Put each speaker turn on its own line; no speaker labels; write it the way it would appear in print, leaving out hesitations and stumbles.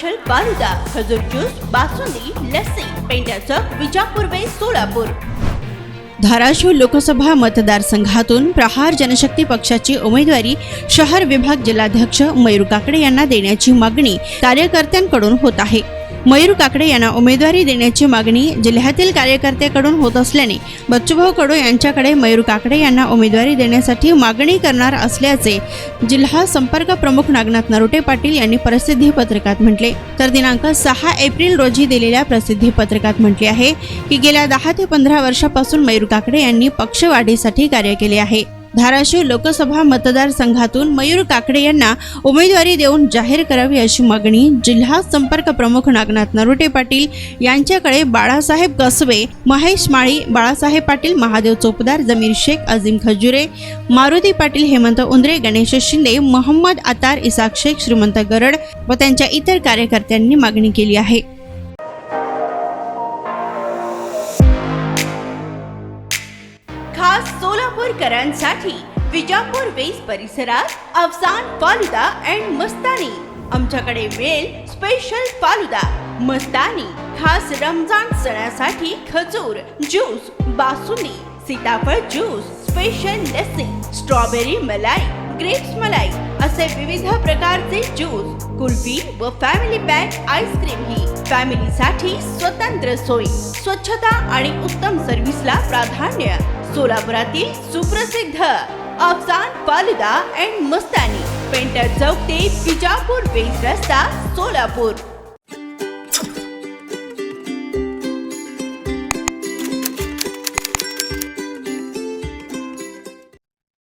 Special falooda, खजूर juice, basundi, lassi, painter चौक, Vijapur waste, Solapur.
Dharashiv Lok Sabha मतदारसंघातून प्रहार जनशक्ती पक्षाची उमेदवारी शहर विभाग जिल्हाध्यक्ष मयूर काकडे यांना देण्याची मागणी कार्यकर्त्यांकडून होत आहे। मयूर काकडे यांना उमेदवारी देण्याची मागणी जिल्ह्यातील कार्यकर्त्यांकडून होत असल्याने बच्चूभाऊ कडू यांच्याकडे मयूर काकडे यांना उमेदवारी देण्यासाठी मागणी करणार असल्याचे जिल्हा संपर्क प्रमुख नागनाथ नरोटे पाटील यांनी प्रसिद्धी पत्रकात म्हटले। तर दिनांक 6 एप्रिल रोजी दिलेल्या प्रसिद्धी पत्रकात म्हटले आहे की गेल्या 10 ते 15 वर्षापासून मयूर काकडे यांनी पक्षवाढीसाठी कार्य केले आहे। धाराशिव लोकसभा मतदारसंघातून मयूर काकडे यांना उमेदवारी देऊन जाहीर करावी अशी मागणी जिल्हा संपर्क प्रमुख नागनाथ नरोटे पाटील यांच्याकडे बाळासाहेब कसबे, महेश माळी, बाळासाहेब पाटील, महादेव चोपदार, जमीर शेख, अजीम खजुरे, मारुती पाटील, हेमंत उंद्रे, गणेश शिंदे, मोहम्मद अतार, इसाक शेख, श्रीमंत गरड व त्यांच्या इतर कार्यकर्त्यांनी मागणी केली आहे।
खास सोलापूरकरांसाठी विजापूर वेस्ट परिसरात अफसान फालुदा अँड मस्तानी। आमच्याकडे मिळेल स्पेशल फालुदा, मस्तानी, खास रमजान सणासाठी खजूर ज्यूस, बासुंदी, सीताफळ ज्यूस, स्पेशल लस्सी, स्ट्रॉबेरी मलाई, ग्रेप्स मलाई असे विविध प्रकारचे ज्यूस, कुल्फी व फॅमिली पॅक आईस्क्रीम ही फॅमिलीसाठी स्वतंत्र सोय, स्वच्छता आणि उत्तम सर्व्हिसला प्राधान्य। सोलापुरातील सुप्रसिद्ध Afsan falooda and Mastani, painter चौक ते विजापूर वेस्ट रस्ता, सोलापूर।